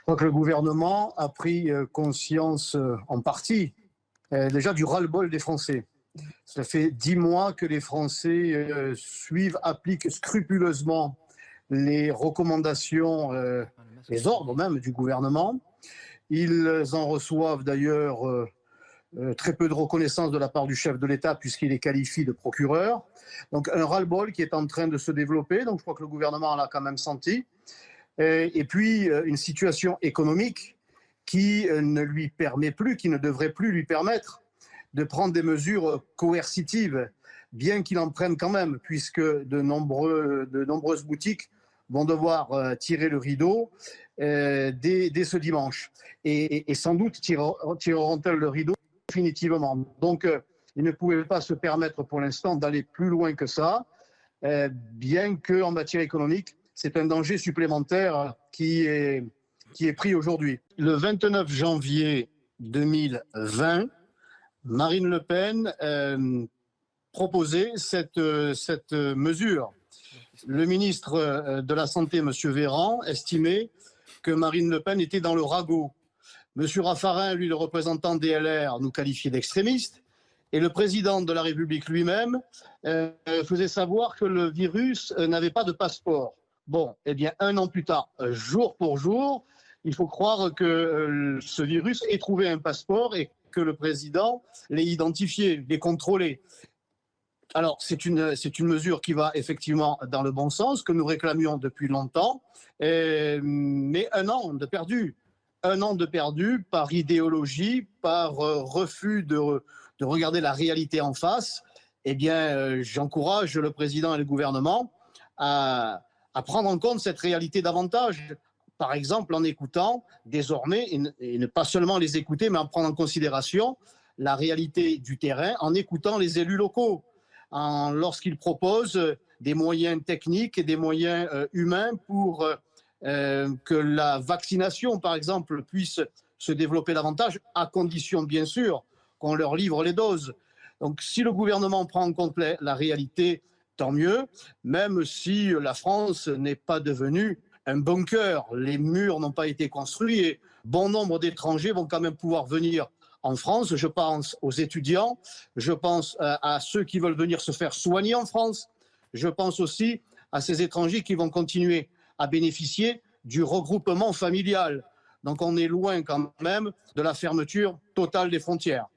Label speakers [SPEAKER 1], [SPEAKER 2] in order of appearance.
[SPEAKER 1] crois que le gouvernement a pris conscience en partie déjà du ras-le-bol des Français. Ça fait 10 mois que les Français suivent, appliquent scrupuleusement les recommandations, les ordres même du gouvernement. Ils en reçoivent d'ailleurs très peu de reconnaissance de la part du chef de l'État puisqu'il les qualifie de procureurs. Donc un ras-le-bol qui est en train de se développer. Donc je crois que le gouvernement l'a quand même senti. Et puis une situation économique qui ne lui permet plus, qui ne devrait plus lui permettre de prendre des mesures coercitives, bien qu'il en prenne quand même, puisque de nombreuses boutiques vont devoir tirer le rideau dès ce dimanche. Et sans doute tireront-elles le rideau définitivement. Donc, ils ne pouvaient pas se permettre pour l'instant d'aller plus loin que ça, bien qu'en matière économique, c'est un danger supplémentaire qui est pris aujourd'hui. Le 29 janvier 2020, Marine Le Pen proposait cette mesure. Le ministre de la Santé, M. Véran, estimait que Marine Le Pen était dans le ragot. M. Raffarin, lui, le représentant des LR, nous qualifiait d'extrémistes. Et le président de la République lui-même faisait savoir que le virus n'avait pas de passeport. Bon, eh bien, 1 an plus tard, jour pour jour, il faut croire que ce virus ait trouvé un passeport et que le président l'ait identifié, l'ait contrôlé. Alors, c'est une mesure qui va effectivement dans le bon sens, que nous réclamions depuis longtemps, mais 1 an de perdu. 1 an de perdu par idéologie, par refus de regarder la réalité en face. Eh bien, j'encourage le président et le gouvernement à prendre en compte cette réalité davantage. Par exemple, en écoutant désormais, et ne pas seulement les écouter, mais en prendre en considération la réalité du terrain, en écoutant les élus locaux, lorsqu'ils proposent des moyens techniques et des moyens humains pour que la vaccination, par exemple, puisse se développer davantage, à condition, bien sûr, qu'on leur livre les doses. Donc, si le gouvernement prend en compte la réalité, tant mieux, même si la France n'est pas devenue un bunker. Les murs n'ont pas été construits et bon nombre d'étrangers vont quand même pouvoir venir en France. Je pense aux étudiants, je pense à ceux qui veulent venir se faire soigner en France. Je pense aussi à ces étrangers qui vont continuer à bénéficier du regroupement familial. Donc on est loin quand même de la fermeture totale des frontières.